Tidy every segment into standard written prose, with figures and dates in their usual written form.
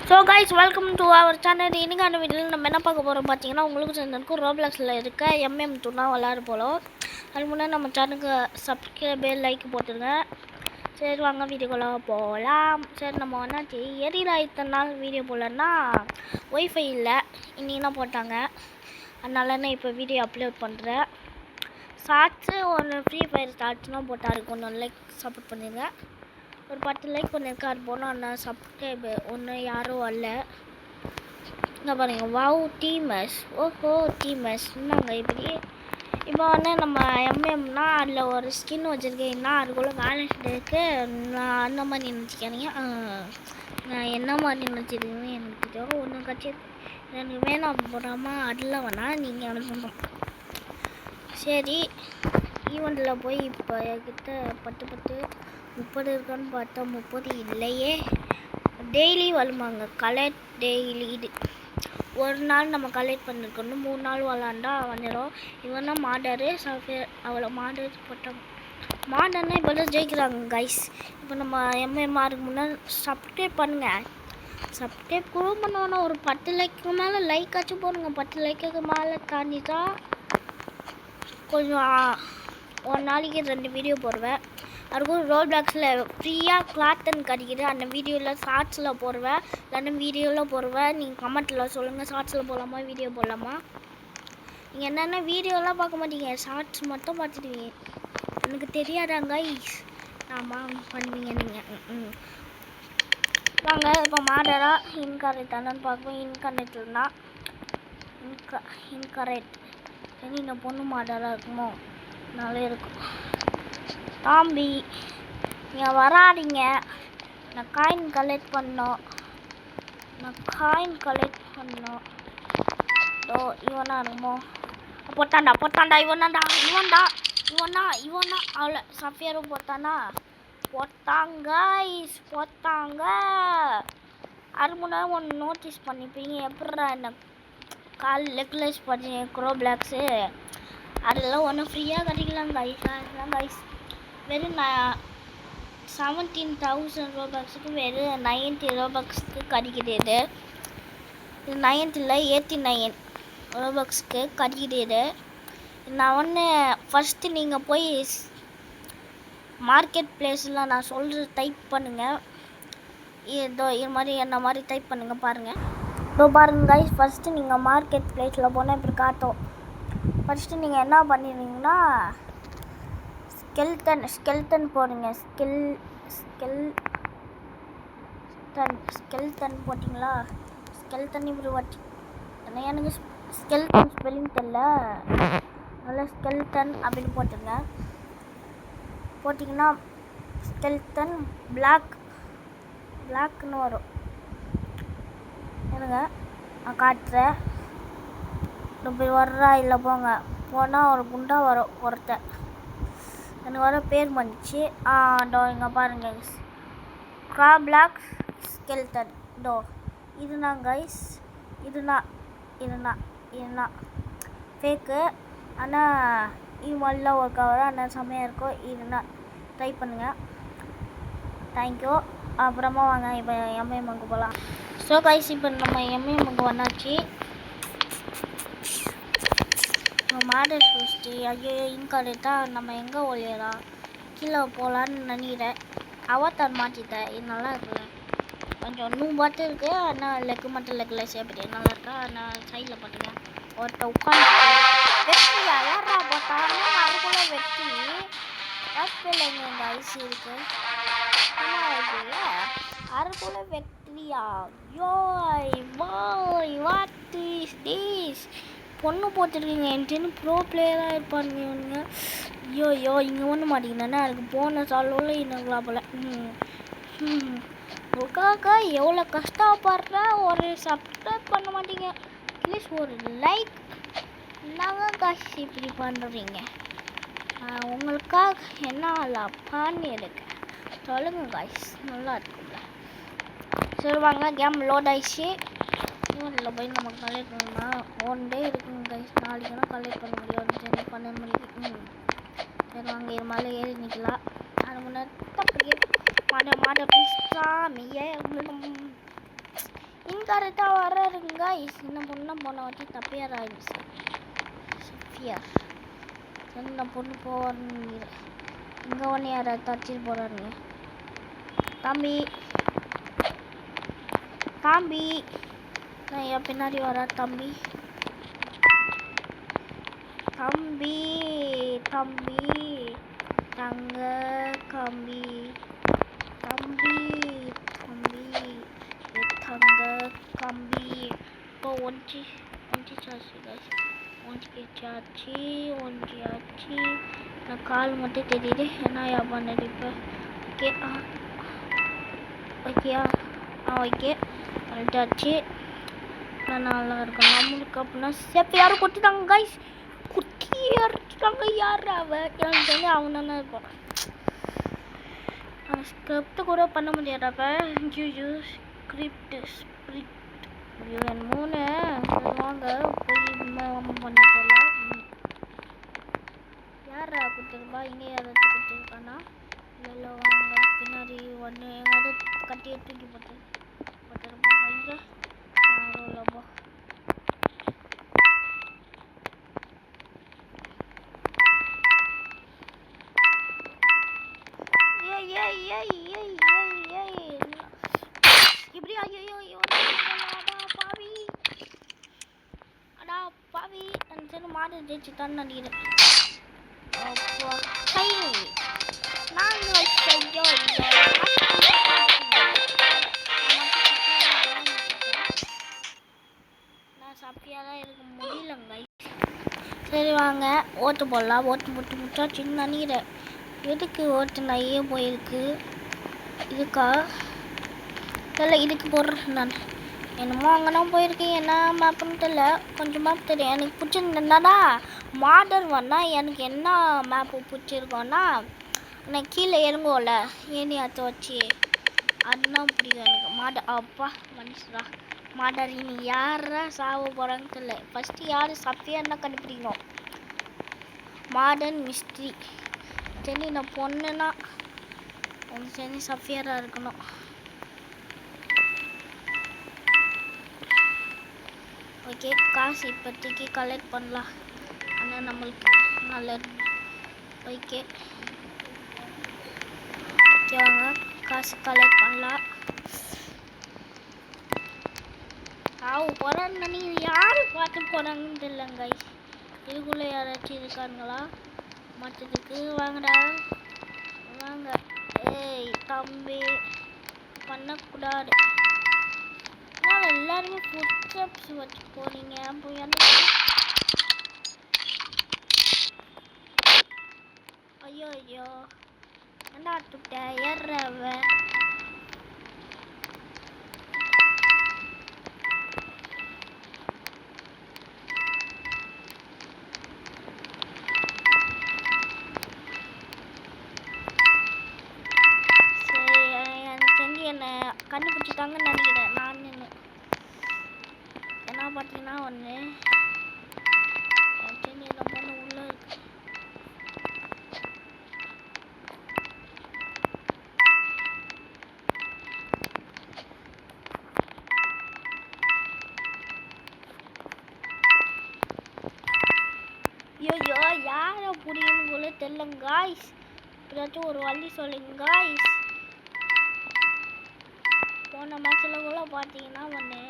So guys welcome to our channel. இன்னைக்கான வீடியோவில் நம்ம என்ன பார்க்க போகிறோம் பார்த்தீங்கன்னா, உங்களுக்கு சேர்ந்துருக்கும் ரோப்ளாக்ஸில் இருக்க MM2 விளாட போகிறோம். அதுக்கு முன்னாடி நம்ம சேனலுக்கு சப்ஸ்கிரைபே லைக் போட்டுருங்க. சரி வாங்க வீடியோக்குள்ளே போகலாம். சரி நம்ம என்னாச்சு எரியல இத்தனை நாள் வீடியோ போடலன்னா ஒய்ஃபை இல்லை, இன்னைக்கு தான் போட்டாங்க. அதனால நான் இப்போ வீடியோ அப்லோட் பண்ணுறேன். ஷார்ட்ஸு ஒரு ஃப்ரீ ஃபயர் ஷார்ட்ஸ்லாம் போட்டால் இருக்கும், ஒன்று லைக் சப்போர்ட் பண்ணிடுங்க. ஒரு 10 லைக் பண்ணியிருக்காரு போனால் ஆனால் சப்ஸ்கிரைபு ஒன்று யாரும் வரல. இங்கே பாருங்கள், வாவ் டீமஸ், ஓஹோ டீமஸ் என்னங்க இப்படி. இப்போ வந்து நம்ம எம்எம்னா அதில் ஒரு ஸ்கின் வச்சுருக்கீங்கன்னா அதுக்குள்ளே வேலன்ஸ் டேக்கு நான் அந்த மாதிரி நினச்சிக்காதீங்க. நான் என்ன மாதிரி நினச்சிருக்கீங்கன்னு எனக்கு தெரியும். ஒன்று கட்சி எனக்கு வேணாம் போடாமல் அதில் வேணால் நீங்கள் அனுப்பணும். சரி ஈவெண்ட்டில் போய் இப்போ என்கிட்ட 10 30 இருக்கான்னு பார்த்தா 30 இல்லையே. டெய்லி வருவாங்க கலெக்ட் டெய்லி. இது ஒரு நாள் நம்ம கலெக்ட் பண்ணியிருக்கணும், 3 நாள் விளாண்டா வந்துடும். இவன் தான் மாடரு சாஃப்ட்வேர், அவ்வளோ மாடர் போட்டாங்க. மாடர்னா இப்போ தான் ஜெயிக்கிறாங்க கைஸ். இப்போ நம்ம எம்எம்ஆருக்கு முன்னாடி சப்ஸ்கிரைப் பண்ணுங்கள். சப்ஸ்கிரைப் கூட பண்ணுவோன்னா ஒரு 10 லைக்கு மேலே லைக்காச்சும் போடுங்க. 10 லைக்குக்கு மேலே தாண்டி தான் கொஞ்சம் ஒரு நாளைக்கு 2 வீடியோ போடுவேன். அதுக்கும் ரோப்ளாக்ஸில் ஃப்ரீயாக கிளாத்தன் கிடைக்கிது, அந்த வீடியோவில் ஷார்ட்ஸில் போடுவேன், இல்லைன்னா வீடியோவில் போடுவேன். நீங்கள் கமெண்ட்டில் சொல்லுங்கள், ஷார்ட்ஸில் போடலாமா வீடியோ போடலாமா. நீங்கள் என்னென்ன வீடியோலாம் பார்க்க மாட்டீங்க, ஷார்ட்ஸ் மட்டும் பார்த்துடுவீங்க. எனக்கு தெரியாதாங்க ஆமாம் பண்ணுவீங்க நீங்கள். வாங்க இப்போ மாடராக இன்கரெக்ட் என்னன்னு பார்ப்போம். இன்கரெக்ட்னா இன்கரெக்ட் சரி, இந்த பொண்ணு மாடராக இருக்குமோ நல்லா இருக்கும். தாம்பி நீங்கள் வராதிங்க, நான் காயின் கலெக்ட் பண்ணோம். ஓ இவனா இருக்குமோ, போட்டாண்டா இவனா அவ்வளோ சஃபியரும் போட்டாங்க. அது முன்னாடி ஒன்று நோட்டீஸ் பண்ணிப்பீங்க, எப்படா என்ன கால் லெக்லைஸ் பண்ணி ரோப்ளாக்ஸு அதெல்லாம் ஒன்றும் ஃப்ரீயாக கிடைக்கலாம் கைஸ். அதெல்லாம் கைஸ் வெறும் 17,000 ரோபக்ஸுக்கு வெறும் 90 ரோபக்ஸுக்கு கிடைக்கிது. இது 90 இல்லை 89 ரோபக்ஸுக்கு கிடைக்கிது. நான் ஒன்று ஃபஸ்ட்டு நீங்கள் போய் மார்க்கெட் பிளேஸில் நான் சொல்கிற டைப் பண்ணுங்கள். இதோ இது மாதிரி என்ன மாதிரி டைப் பண்ணுங்கள் பாருங்கள். இதோ பாருங்கள் கைஸ், ஃபஸ்ட்டு நீங்கள் மார்க்கெட் பிளேஸில் போனால் இப்படி காட்டும். ஃபஸ்ட்டு நீங்கள் என்ன பண்ணிடுறீங்கன்னா ஸ்கெல்டன் போடுங்க. ஸ்கெல்டன் போட்டிங்களா, ஸ்கெல்டன் இப்படி வட்டி எனக்கு ஸ்கெல்டன் ஸ்பெல்லிங் தெரியல, நல்லா ஸ்கெல்டன் அப்படின்னு போட்டுருங்க. போட்டிங்கன்னா ஸ்கெல்டன் பிளாக்னு வரும். என்னங்க நான் காட்டுறேன். இப்படி வர்றா இல்லை போங்க, போனால் ஒரு குண்டா வரும் ஒருத்தர். எனக்கு வர பேர் வந்துச்சு. டோ இங்கே பாருங்கள், பிளாக் ஸ்கெல்டன் டோ. இதுனா கைஸ், இதுனா ஃபேக்கு. ஆனால் இது மாதிரிலாம் ஒரு கவராக ஆனால் செம்மையாக இருக்கும். இதுனா ட்ரை பண்ணுங்கள். தேங்க்யூ. அப்புறமா வாங்க இப்போ எம்எம்முக்கு போகலாம். ஸோ கைஸ் இப்போ நம்ம எம்எம்முக்கு வந்தாச்சு. மாடல் ஃபஸ்ட்டு ஐயோ இன்கரெக்டாக நம்ம எங்கே ஒழியலாம் கீழே போகலான்னு நினைக்கிறேன். அவத்தார் மாற்றிட்டேன். இது நல்லா இருக்குல்ல, கொஞ்சம் இன்னும் பாட்டு இருக்குது. ஆனால் லெக்கு மட்டும் லெக்கில் சேர்ப்பது நல்லா இருக்கா. நான் சைடில் போட்டுக்கேன். ஒருத்த உட்காந்து வெட்டியா யாரா போட்டாங்க அதுக்குள்ள வெட்டி ஹாஸ்பிட்டல் எங்கே ஐசி இருக்குது அதுக்குள்ள வெட்டியா. வாட் இஸ் திஸ் பொண்ணு போட்டுருக்கீங்க. என்கிட்ட ப்ரோ பிளேயராக இருப்பாருங்க இவனுங்க. ஐயோ இங்கே ஒன்று மாட்டிங்கன்னா அதுக்கு போன சாலோவில் இன்னுங்களா போல். உக்காக்கா எவ்வளோ கஷ்டப்படுற, ஒரு சப்ஸ்கிரைப் பண்ண மாட்டீங்க, ப்ளீஸ் ஒரு லைக். நாங்கள் காசு இப்படி பண்ணுறீங்க, உங்களுக்காக என்னலாம் பண்ணியிருக்கேன் சொல்லுங்கள் காய்ஸ், நல்லா இருக்குல்ல. சரி வாங்க கேம் லோட் ஆயிடுச்சு. இவனில் போய் நம்ம கலெக்ட் பண்ணலாம். 1 டே இருக்குங்க கைஸ், நாளைக்குனா கலெக்ட் பண்ண முடியும். 12 மணிக்கு. சரி வாங்க இது மேலே ஏறி நிற்கலாம். அது முன்னாடி மாட பிடிச்சாமியே கரெக்டாக வர்றாருங்க கைஸ். என்ன பொண்ணு போன வாட்டி தப்பியார் ஆயிடுச்சு. சஃபியார் என்ன பொண்ணு போவாருன்னு இங்கே ஒன்று யாராவது தச்சிட்டு போகிறாருங்க. தம்பி தம்பி நான் என் பின்னாடி வர தம்பி தம்பி தம்பி தங்க கம்பி தம்பி தம்பி தங்க கம்பி இப்போ ஒஞ்சி சாச்சு கைஸ். ஒஞ்சியாச்சு நான் கால் மட்டும் தெரியுது. என்ன பண்ணது இப்போ? ஓகே ஓகேயா ஓகே வந்துட்டாச்சு. நல்லா இருக்கும் நம்மளுக்கு. அப்படின்னா சேஃப் யாரும் கொடுத்துட்டாங்க கைஸ். குட்டி எடுத்துட்டாங்க. யார் அவன்? எனக்கு தெரிஞ்சு அவன் தானே இருப்பான். ஸ்கிரிப்ட் கூட பண்ண முடியாதப்ப ஜூ ஸ்கிரிப்ட் இவன் 3 வாங்க போய் பண்ணிக்கலாம். யாரா கொடுத்துருப்பா? இங்கே யாராச்சும் கொடுத்துருக்கானா? இல்லை வாங்க பின்னாடி ஒன்று எங்காவது கட்டியை தூக்கி போட்டுருப்பா. இங்கே யாரும் இல்லைப்பா. இப்படி ஐயோ பாவி அந்த மாடு ஜெயிச்சு தான் நினைக்கிறேன். நான் சப்பியாதான் இருக்க முடியலங்க. சரி வாங்க ஓட்டு போடலாம். ஓட்டு போட்டு முட்டாச்சுன்னு நினைக்கிறேன். எதுக்கு ஓட்டு நிறைய போயிருக்கு? இதுக்கா இல்லை இதுக்கு போடுறேன் நான். என்னமோ அங்கேனா போயிருக்கேன். என்ன மேப்புன்னு தெரியல. கொஞ்சம் மேப் தெரியும். எனக்கு பிடிச்சிருந்தா மாடல் வந்தால் எனக்கு என்ன மேப்பு பிடிச்சிருக்கோன்னா எனக்கு கீழே இறங்கும்ல ஏனியாத்த வச்சு அதுதான் பிடிக்கும் எனக்கு. அப்பா மனுஷரா மாடல் இனி யாரா சாவ போகிறாங்கன்னு தெரியல. ஃபஸ்ட்டு யார் சஃபியார்னா கண்டுபிடிக்கணும். மாடர்ன் மிஸ்ட்ரி சரி நான் பொண்ணுன்னா எனக்கு சரி சஃபியாராக இருக்கணும். ஓகே காசு இப்போதைக்கு கலெக்ட் பண்ணலாம். ஆனால் நம்மளுக்கு நல்லது. ஓகே வாங்க காசு கலெக்ட் பண்ணலாம். போகிறான்னு நீங்கள் யார் பார்த்து போகிறாங்கன்னு தெரியலங்க. இதுக்குள்ளே யாராச்சும் இருக்காங்களா மற்றதுக்கு? வாங்கடா வாங்க. ஏய் தம்பி பண்ணக்கூடாது. எல்லாருமே ஃபுட் ஸ்டெப்ஸ் வச்சு போறீங்க. ஐயோ என்ன துட்ட ஏறவ. கண்டுபிடிச்சிட்டாங்கன்னு நினைக்கிறேன். நான் என்ன பார்த்தீங்கன்னா ஒன்று உள்ள இருக்கு. ஐயோ யாரை புரியுன்னு போல தெரியல காய்ஸ். ஏதாச்சும் ஒரு வழி சொல்லுங்க காய்ஸ். போன மேட்ச்சில் கூட பார்த்தீங்கன்னா ஒன்று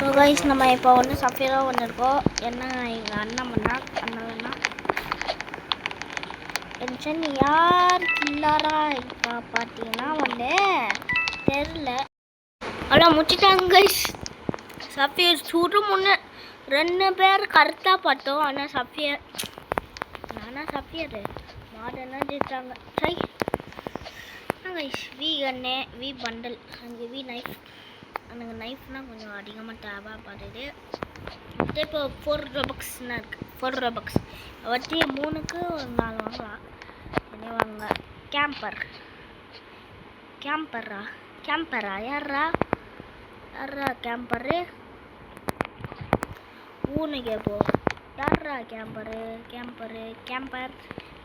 ஸோ கைஸ் நம்ம இப்போ வந்து சஃபியராக வந்திருக்கோம். என்ன எங்கள் அண்ணன் பண்ணா அண்ணா டென்ஷன் யார் கில்லாரா இப்போ பார்த்தீங்கன்னா வந்து தெரில. ஆனால் முடிச்சிட்டாங்க கைஸ். சஃபியர் சுடு முன்னே 2 பேர் கரெக்டாக பார்த்தோம். ஆனால் சஃபியர் மாடெல்லாம் ஜெயிச்சாங்க. சரி கைஸ் வி கண்ணே வி பண்டல் அங்கே வி நைஃப். எனக்கு நைஃப்னால் கொஞ்சம் அதிகமாக தேவைப்படுது. இப்போ 4 ரூபக்ஸ்னால் இருக்குது. 4 ரூபக்ஸ் வச்சு 3க்கு ஒரு 4 வாங்கலாம். என்ன வாங்க கேம்பரா யாரா கேம்பரு ஊனு கேப்போ யாரா கேம்பர்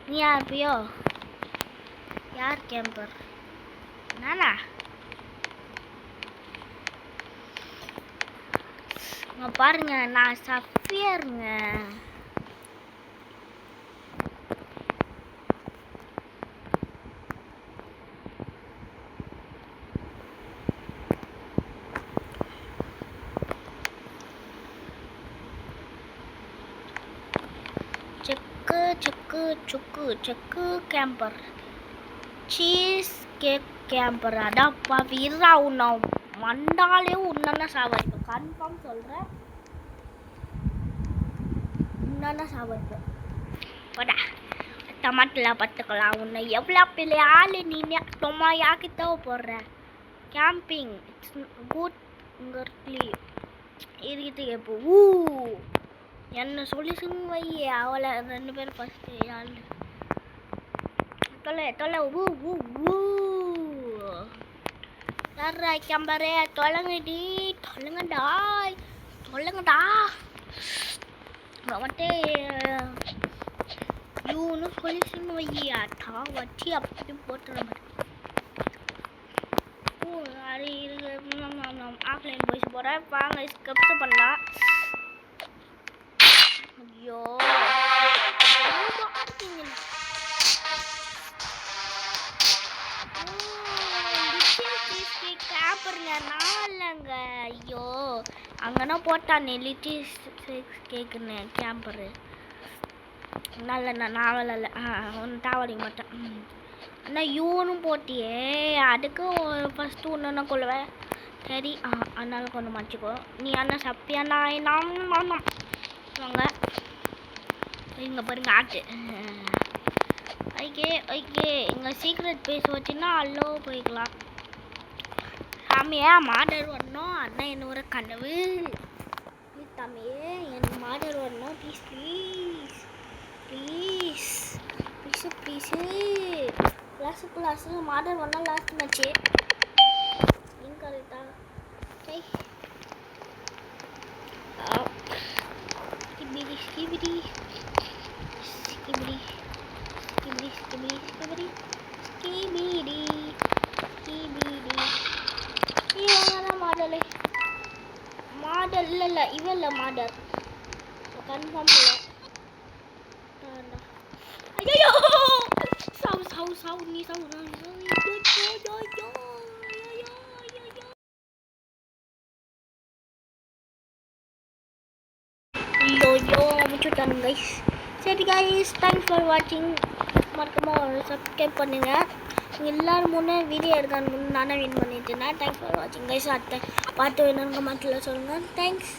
நீ யார்ப்பியோ யார் கேம்பர் நானா பாருங்க நான் சஃபியருங்க. செக்கு கேம்பர் சீஸ் கேக் கேம்பர். அடாப்பா வீரா உன்னை மண்டாலே உன்னா சாவடிப்பேன். கன்ஃபார்ம் சொல்கிறேன், உன்னா சாவடிப்பேன். போடா டமாட்டில் பார்த்துக்கலாம். உன்னை எவ்வளோ பெரிய ஆள் நீ டொமா யாக்கித்தவ போடுற. கேம்பிங் இட்ஸ் குட் உங்கர்லி இருக்குது. எப்போ என்ன சொல்லி வை அவளை 2 பேரும் ஃபஸ்ட்டு யார் தொலை யாரா கேம்பரே தொலைங்கடா வந்துட்டு யூன்னு சொல்லி வையாட்டா வச்சு அப்படி போட்டுற மாதிரி. அது ஆஃப்லைன் போய்ஸ் போகிறேன். வாங்க ஸ்கிரிப்ட் பண்ணலாம். ஐயோ கேப்பருங்க நான் இல்லைங்க. ஐயோ அங்கன்னா போட்டானே லிட்டில் கேக்குன்னு கேம்பரு நல்ல நாவல் இல்லை. ஒன்று தாவடிக்க மாட்டேன். அண்ணா யூன்னு போட்டியே அதுக்கு ஃபஸ்ட்டு ஒன்று கொள்ளுவேன். சரி அதனால கொண்டு மாட்டிக்கோ. நீ அண்ணா சப்பியாண்ணா நாம் வாங்க இங்கே பாருங்க ஆட்டு. ஓகே எங்கள் சீக்ரெட் பேச வச்சுன்னா அல்லோ போய்க்கலாம். சாமியா மாடர் வரணும் அண்ணா என்னோட கனவு. தம்பியே எனக்கு மாடர் வரணும் ப்ளீஸ் கிளாஸு மாடர் வரணும். லாஸ்ட் மேட்ச்சு கரெக்டா skibidi மாடல் இல்லை இவல்ல மாடல் கன்ஃபார்ம் இல்லை. ஐயோ சாவு நீ சாவு முடிச்சுட்டாங்க கைஸ். சரி கைஸ் தேங்க்ஸ் ஃபார் வாட்சிங். மறக்காம சப்ஸ்கிரைப் பண்ணுங்கள். எல்லோரும் முன்னே வீடியோ எடுக்கான்னு நானே வின் பண்ணிட்டேன்னா தேங்க்ஸ் ஃபார் வாட்சிங் கைஸ். அடுத்த பார்த்து வேணுங்க மட்டும் சொல்லுங்கள். தேங்க்ஸ்.